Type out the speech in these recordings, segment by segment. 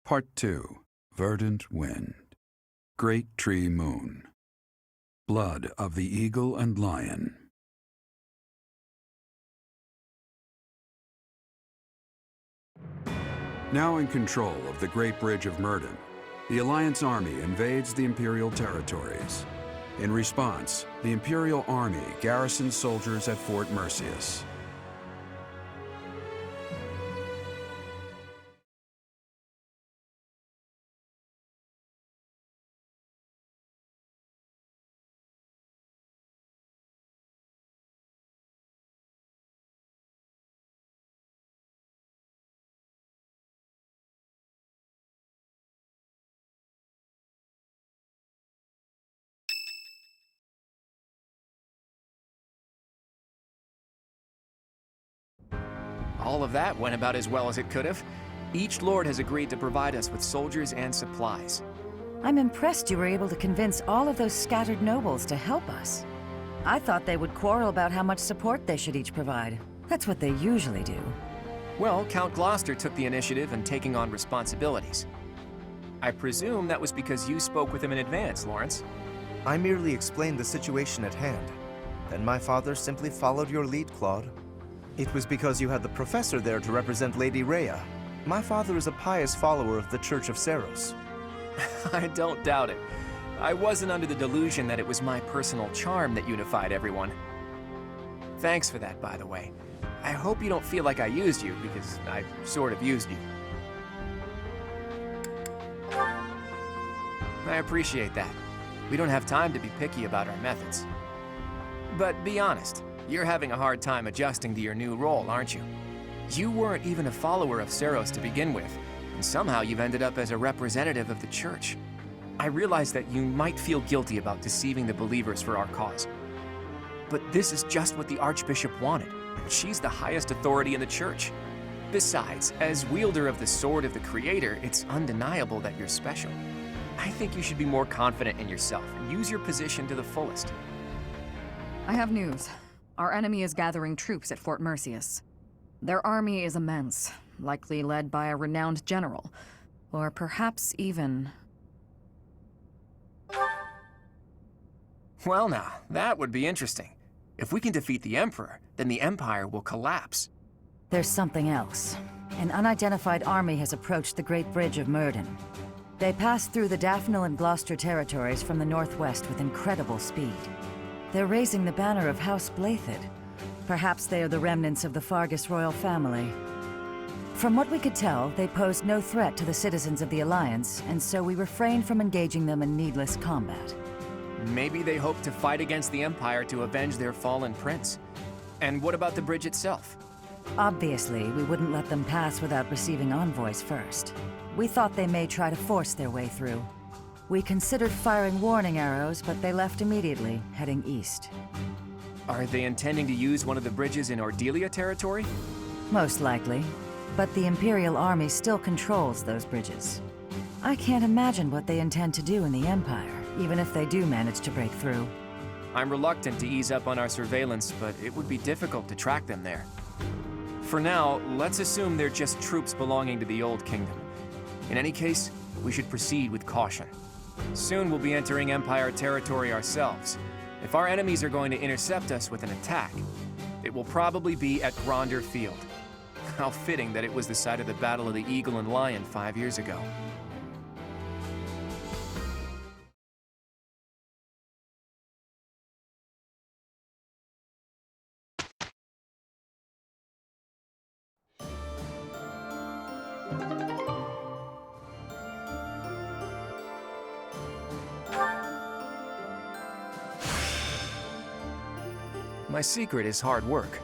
Part 2. Verdant Wind. Great Tree Moon. Blood of the Eagle and Lion. Now in control of the Great Bridge of Myrddin, the Alliance army invades the Imperial territories. In response, the Imperial army garrisons soldiers at Fort Merceus. All of that went about as well as it could have. Each lord has agreed to provide us with soldiers and supplies. I'm impressed you were able to convince all of those scattered nobles to help us. I thought they would quarrel about how much support they should each provide. That's what they usually do. Well, Count Gloucester took the initiative in taking on responsibilities. I presume that was because you spoke with him in advance, Lawrence. I merely explained the situation at hand. Then my father simply followed your lead, Claude. It was because you had the professor there to represent Lady Rhea. My father is a pious follower of the Church of Seiros. I don't doubt it. I wasn't under the delusion that it was my personal charm that unified everyone. Thanks for that, by the way. I hope you don't feel like I used you, because I sort of used you. I appreciate that. We don't have time to be picky about our methods. But be honest, you're having a hard time adjusting to your new role, aren't you? You weren't even a follower of Seiros to begin with, and somehow you've ended up as a representative of the Church. I realize that you might feel guilty about deceiving the believers for our cause. But this is just what the Archbishop wanted, and she's the highest authority in the Church. Besides, as wielder of the Sword of the Creator, it's undeniable that you're special. I think you should be more confident in yourself and use your position to the fullest. I have news. Our enemy is gathering troops at Fort Merceus. Their army is immense, likely led by a renowned general, or perhaps even... Well now, that would be interesting. If we can defeat the Emperor, then the Empire will collapse. There's something else. An unidentified army has approached the Great Bridge of Myrddin. They passed through the Daphne and Gloucester territories from the northwest with incredible speed. They're raising the banner of House Blathid. Perhaps they are the remnants of the Fargus royal family. From what we could tell, they posed no threat to the citizens of the Alliance, and so we refrained from engaging them in needless combat. Maybe they hope to fight against the Empire to avenge their fallen prince. And what about the bridge itself? Obviously, we wouldn't let them pass without receiving envoys first. We thought they may try to force their way through. We considered firing warning arrows, but they left immediately, heading east. Are they intending to use one of the bridges in Ordelia territory? Most likely. But the Imperial Army still controls those bridges. I can't imagine what they intend to do in the Empire, even if they do manage to break through. I'm reluctant to ease up on our surveillance, but it would be difficult to track them there. For now, let's assume they're just troops belonging to the Old Kingdom. In any case, we should proceed with caution. Soon we'll be entering Empire territory ourselves. If our enemies are going to intercept us with an attack, it will probably be at Gronder Field. How fitting that it was the site of the Battle of the Eagle and Lion 5 years ago. My secret is hard work.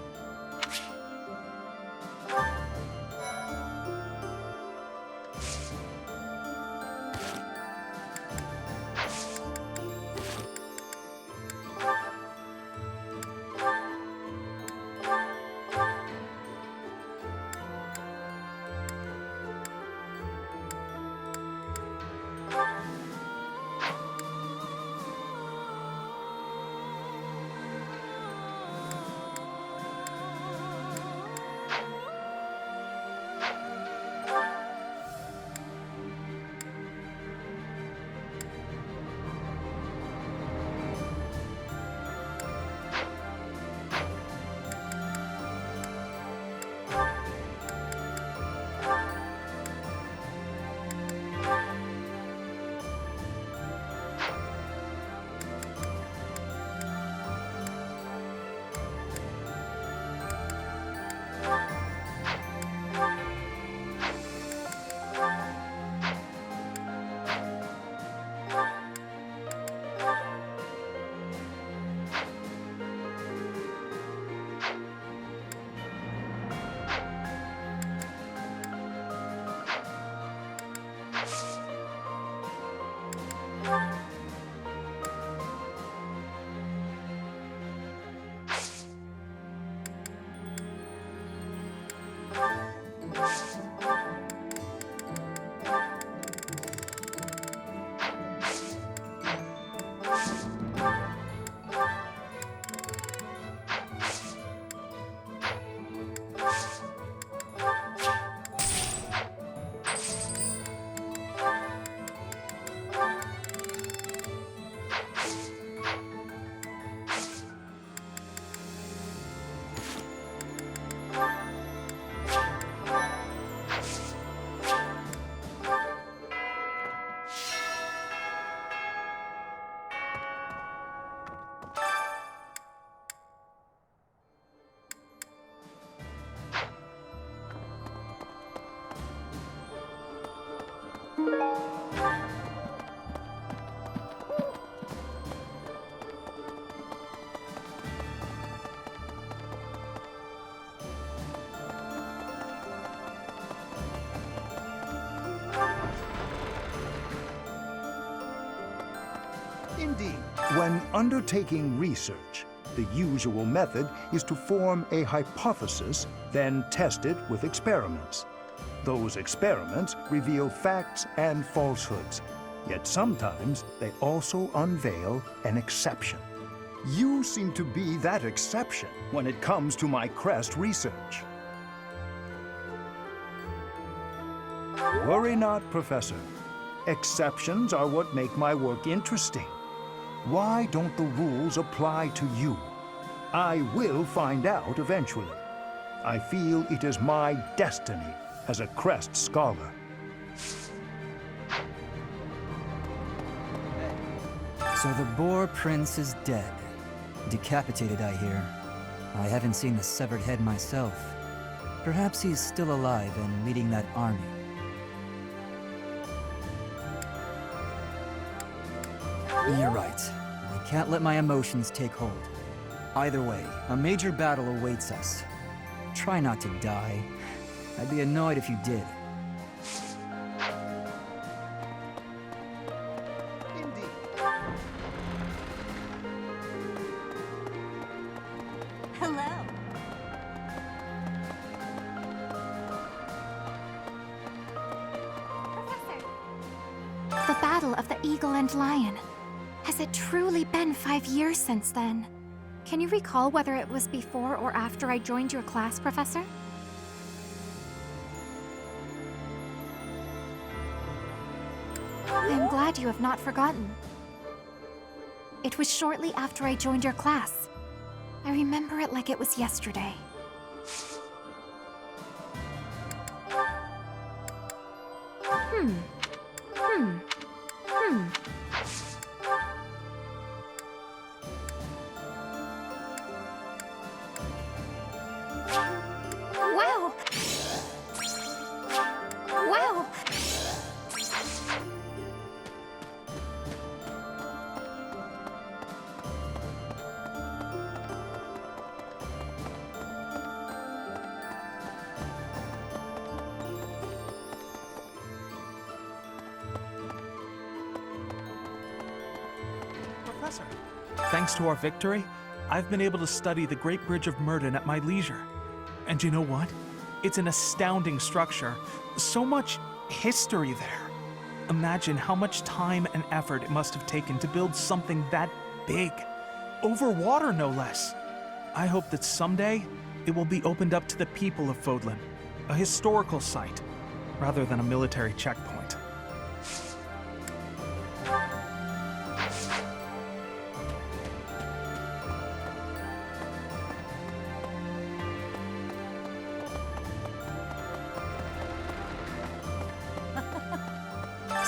Indeed. When undertaking research, the usual method is to form a hypothesis, then test it with experiments. Those experiments reveal facts and falsehoods, yet sometimes they also unveil an exception. You seem to be that exception when it comes to my crest research. Worry not, Professor. Exceptions are what make my work interesting. Why don't the rules apply to you? I will find out eventually. I feel it is my destiny as a crest scholar. So the Boar Prince is dead. Decapitated, I hear. I haven't seen the severed head myself. Perhaps he's still alive and leading that army. You're right. I can't let my emotions take hold. Either way, a major battle awaits us. Try not to die. I'd be annoyed if you did. Indeed. Hello. Professor. The Battle of the Eagle and Lion. Has it truly been 5 years since then? Can you recall whether it was before or after I joined your class, Professor? I am glad you have not forgotten. It was shortly after I joined your class. I remember it like it was yesterday. Wow! Wow! Professor. Thanks to our victory, I've been able to study the Great Bridge of Murden at my leisure. And you know what? It's an astounding structure. So much history there. Imagine how much time and effort it must have taken to build something that big. Over water, no less. I hope that someday it will be opened up to the people of Fodlan, a historical site, rather than a military checkpoint.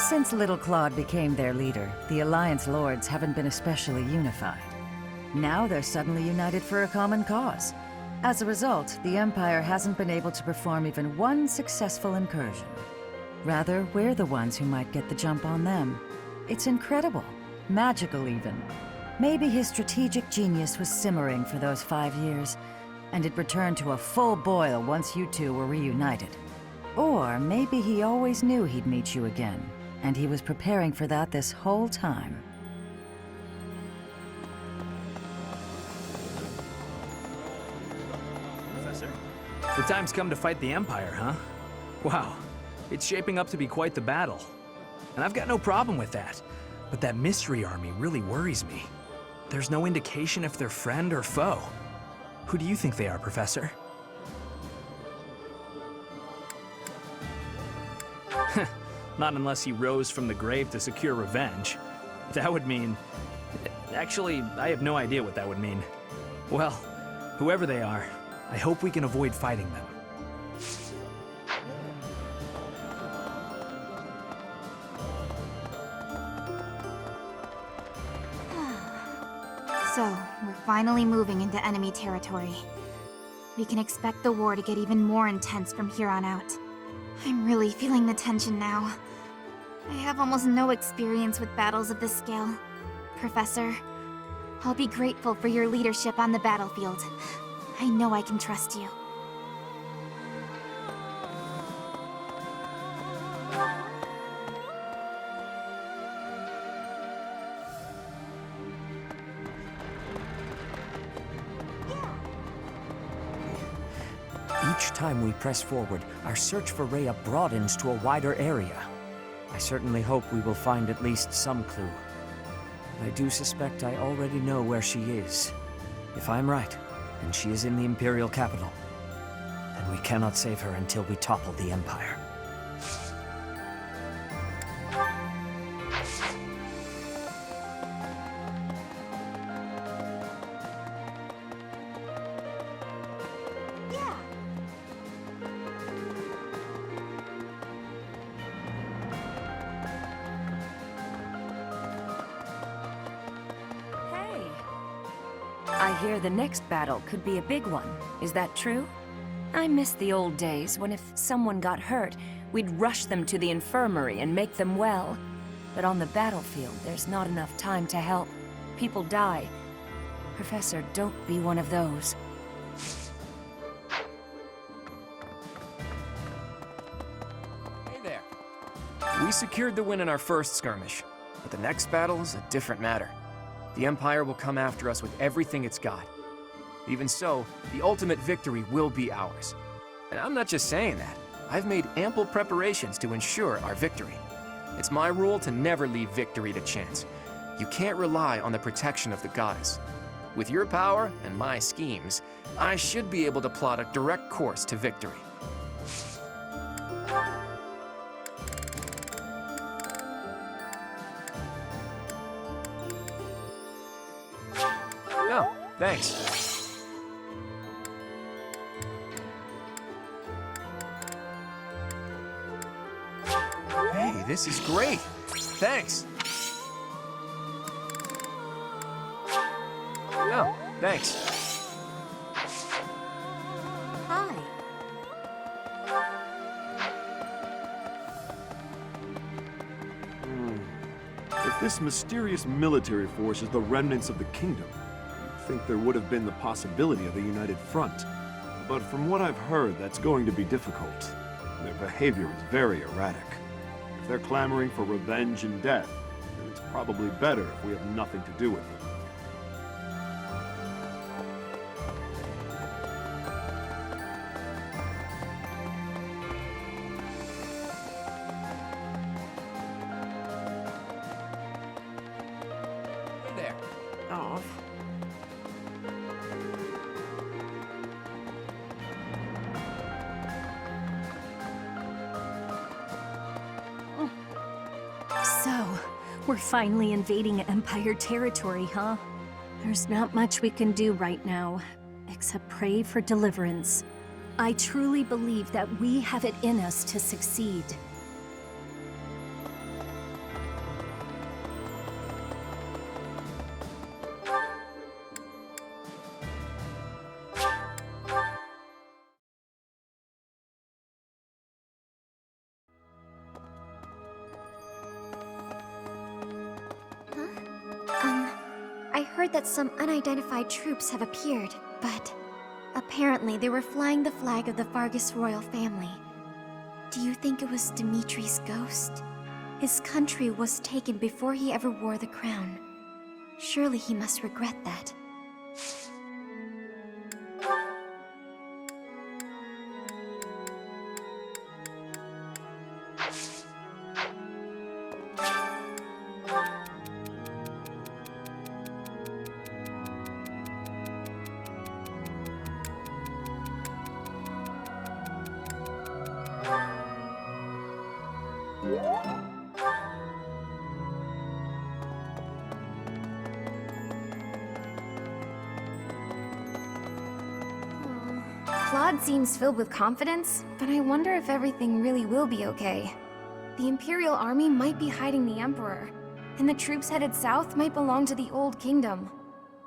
Since Little Claude became their leader, the Alliance Lords haven't been especially unified. Now they're suddenly united for a common cause. As a result, the Empire hasn't been able to perform even one successful incursion. Rather, we're the ones who might get the jump on them. It's incredible. Magical, even. Maybe his strategic genius was simmering for those 5 years, and it returned to a full boil once you two were reunited. Or maybe he always knew he'd meet you again, and he was preparing for that this whole time. Professor? The time's come to fight the Empire, huh? Wow, it's shaping up to be quite the battle. And I've got no problem with that. But that mystery army really worries me. There's no indication if they're friend or foe. Who do you think they are, Professor? Not unless he rose from the grave to secure revenge. That would mean... Actually, I have no idea what that would mean. Well, whoever they are, I hope we can avoid fighting them. So, we're finally moving into enemy territory. We can expect the war to get even more intense from here on out. I'm really feeling the tension now. I have almost no experience with battles of this scale. Professor, I'll be grateful for your leadership on the battlefield. I know I can trust you. Each time we press forward, our search for Rhea broadens to a wider area. I certainly hope we will find at least some clue. I do suspect I already know where she is. If I'm right, and she is in the Imperial capital, then we cannot save her until we topple the Empire. I hear the next battle could be a big one. Is that true? I miss the old days when if someone got hurt, we'd rush them to the infirmary and make them well. But on the battlefield, there's not enough time to help. People die. Professor, don't be one of those. Hey there. We secured the win in our first skirmish, but the next battle is a different matter. The Empire will come after us with everything it's got. Even so, the ultimate victory will be ours. And I'm not just saying that. I've made ample preparations to ensure our victory. It's my rule to never leave victory to chance. You can't rely on the protection of the goddess. With your power and my schemes, I should be able to plot a direct course to victory. No, thanks. Hey, this is great. Thanks. No, thanks. Hi. If this mysterious military force is the remnants of the kingdom, I think there would have been the possibility of a united front. But from what I've heard, that's going to be difficult. Their behavior is very erratic. If they're clamoring for revenge and death, then it's probably better if we have nothing to do with them. Hey there. Oh. So, we're finally invading Empire territory, huh? There's not much we can do right now, except pray for deliverance. I truly believe that we have it in us to succeed. I heard that some unidentified troops have appeared, but apparently they were flying the flag of the Vargas royal family. Do you think it was Dimitri's ghost? His country was taken before he ever wore the crown. Surely he must regret that. Claude seems filled with confidence, but I wonder if everything really will be okay. The Imperial Army might be hiding the Emperor, and the troops headed south might belong to the Old Kingdom.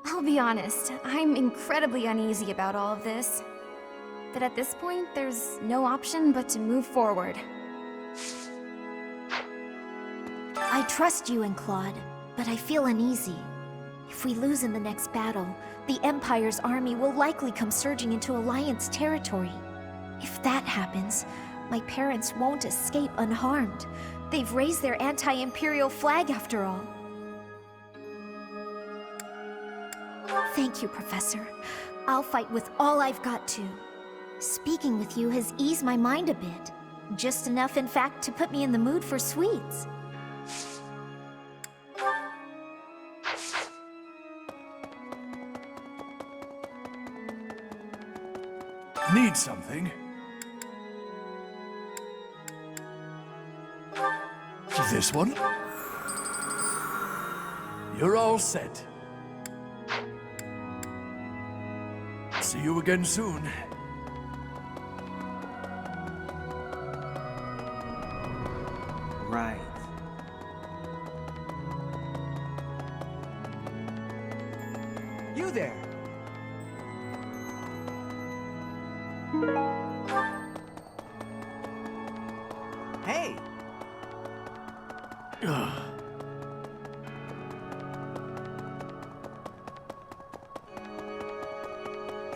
I'll be honest, I'm incredibly uneasy about all of this. But at this point, there's no option but to move forward. I trust you and Claude, but I feel uneasy. If we lose in the next battle, the Empire's army will likely come surging into Alliance territory. If that happens, my parents won't escape unharmed. They've raised their anti-Imperial flag after all. Thank you, Professor. I'll fight with all I've got to. Speaking with you has eased my mind a bit. Just enough, in fact, to put me in the mood for sweets. Need something? This one? You're all set. See you again soon. Right. You there! Hey!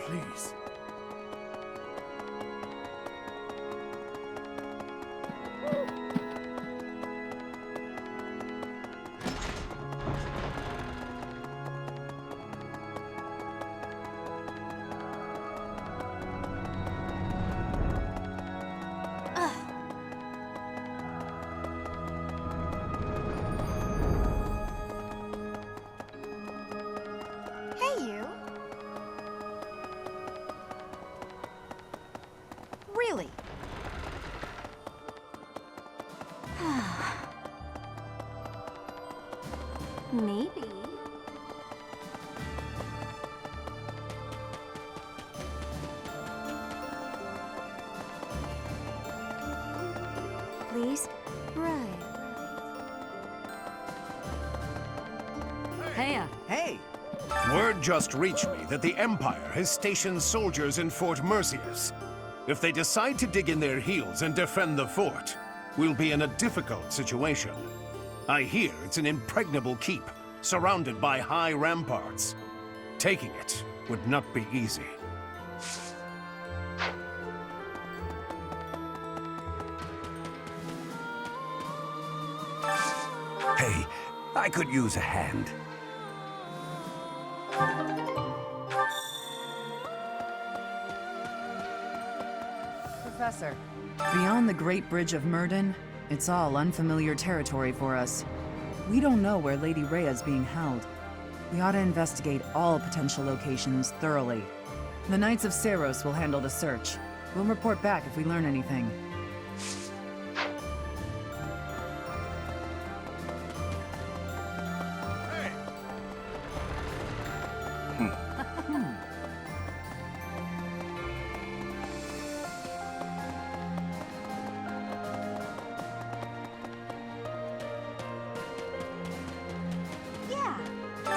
Please. Hey, you. Really? Maybe. Please? Right. Hey, Hey! Word just reached me that the Empire has stationed soldiers in Fort Mercius. If they decide to dig in their heels and defend the fort, we'll be in a difficult situation. I hear it's an impregnable keep, surrounded by high ramparts. Taking it would not be easy. Hey, I could use a hand. Professor, beyond the Great Bridge of Murden, it's all unfamiliar territory for us. We don't know where Lady Rhea's being held. We ought to investigate all potential locations thoroughly. The Knights of Seiros will handle the search. We'll report back if we learn anything.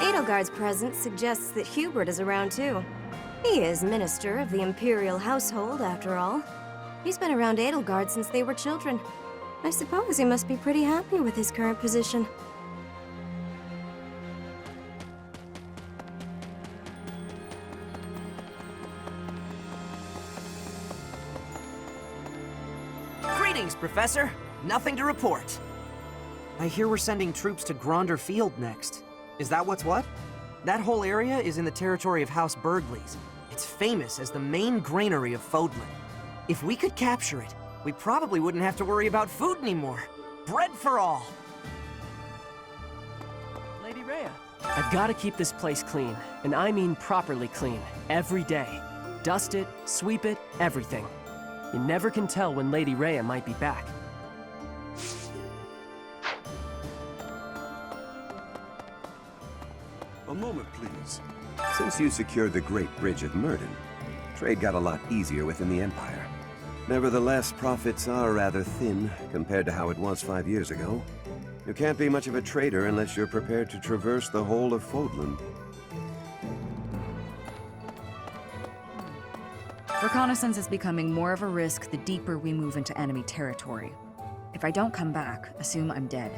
Edelgard's presence suggests that Hubert is around too. He is Minister of the Imperial Household, after all. He's been around Edelgard since they were children. I suppose he must be pretty happy with his current position. Greetings, Professor. Nothing to report. I hear we're sending troops to Gronder Field next. Is that what's what? That whole area is in the territory of House Burgleys. It's famous as the main granary of Fodlan. If we could capture it, we probably wouldn't have to worry about food anymore. Bread for all! Lady Rhea. I've got to keep this place clean, and I mean properly clean, every day. Dust it, sweep it, everything. You never can tell when Lady Rhea might be back. A moment, please. Since you secured the Great Bridge of Murden, trade got a lot easier within the Empire. Nevertheless, profits are rather thin compared to how it was 5 years ago. You can't be much of a trader unless you're prepared to traverse the whole of Fodlan. Reconnaissance is becoming more of a risk the deeper we move into enemy territory. If I don't come back, assume I'm dead.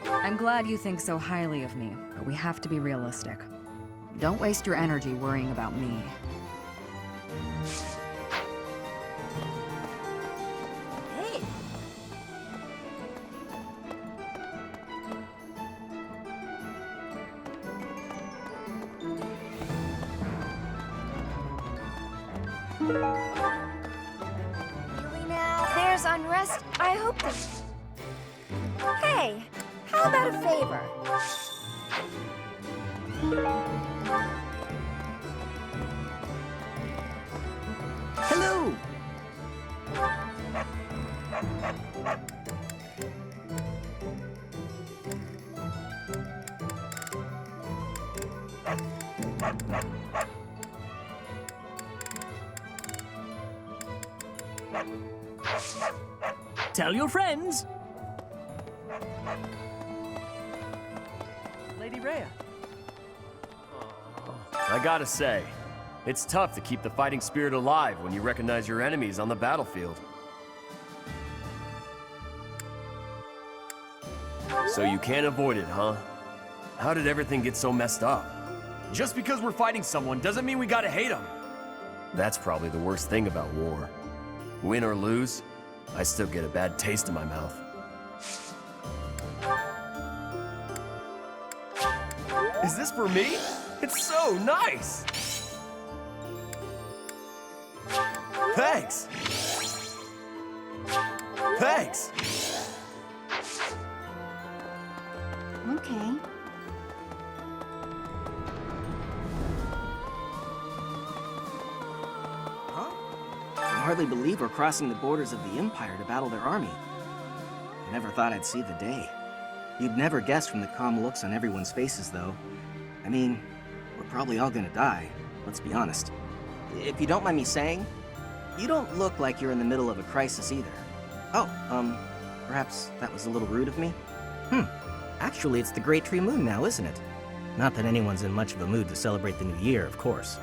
I'm glad you think so highly of me, but we have to be realistic. Don't waste your energy worrying about me. Hey! Really now? There's unrest. I hope that... Hey, how about a favor? Hello! Tell your friends! Lady Rhea. I gotta say, it's tough to keep the fighting spirit alive when you recognize your enemies on the battlefield. So you can't avoid it, huh? How did everything get so messed up? Just because we're fighting someone doesn't mean we gotta hate them. That's probably the worst thing about war. Win or lose, I still get a bad taste in my mouth. Is this for me? It's so nice! Thanks! Thanks! Okay. I hardly believe we're crossing the borders of the Empire to battle their army. I never thought I'd see the day. You'd never guess from the calm looks on everyone's faces, though. I mean, we're probably all gonna die, let's be honest. If you don't mind me saying, you don't look like you're in the middle of a crisis either. Oh, perhaps that was a little rude of me? Actually, it's the Great Tree Moon now, isn't it? Not that anyone's in much of a mood to celebrate the new year, of course.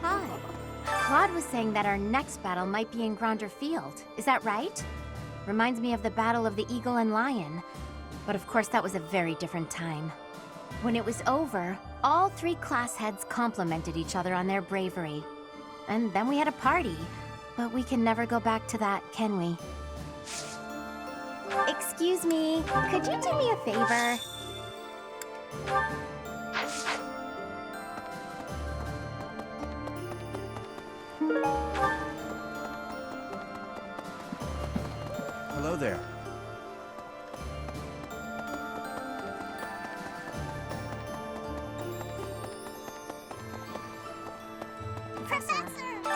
Hi. Claude was saying that our next battle might be in Gronder Field. Is that right? Reminds me of the Battle of the Eagle and Lion. But of course, that was a very different time. When it was over, all three class heads complimented each other on their bravery. And then we had a party. But we can never go back to that, can we? Excuse me, could you do me a favor? Hello there.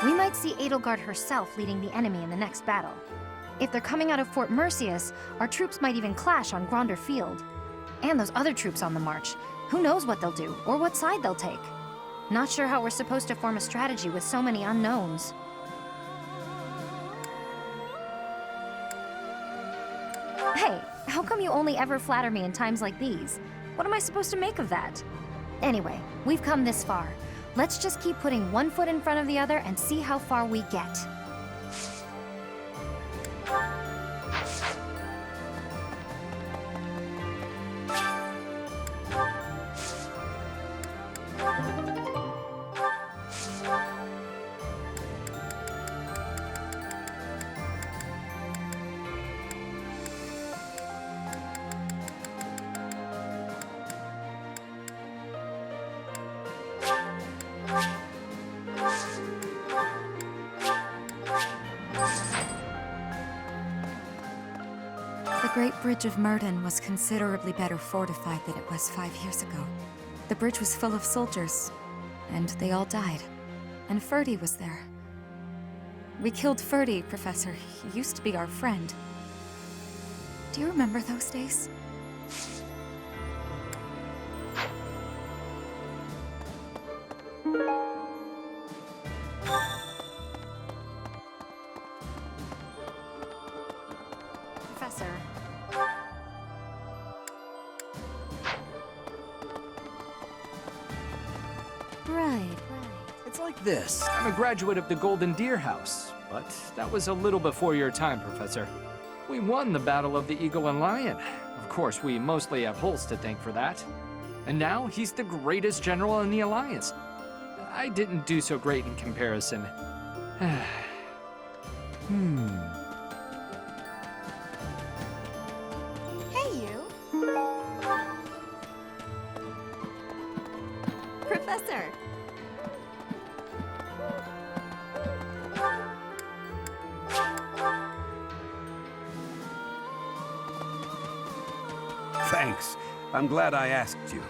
We might see Edelgard herself leading the enemy in the next battle. If they're coming out of Fort Mercius, our troops might even clash on Gronder Field. And those other troops on the march. Who knows what they'll do, or what side they'll take. Not sure how we're supposed to form a strategy with so many unknowns. Hey, how come you only ever flatter me in times like these? What am I supposed to make of that? Anyway, we've come this far. Let's just keep putting one foot in front of the other and see how far we get. Great Bridge of Murden was considerably better fortified than it was 5 years ago. The bridge was full of soldiers, and they all died. And Ferdy was there. We killed Ferdy, Professor. He used to be our friend. Do you remember those days? Professor. Right. It's like this. I'm a graduate of the Golden Deer House, but that was a little before your time, Professor. We won the Battle of the Eagle and Lion. Of course, we mostly have Holst to thank for that. And now, he's the greatest general in the Alliance. I didn't do so great in comparison. Hey, you. Professor! Thanks. I'm glad I asked you.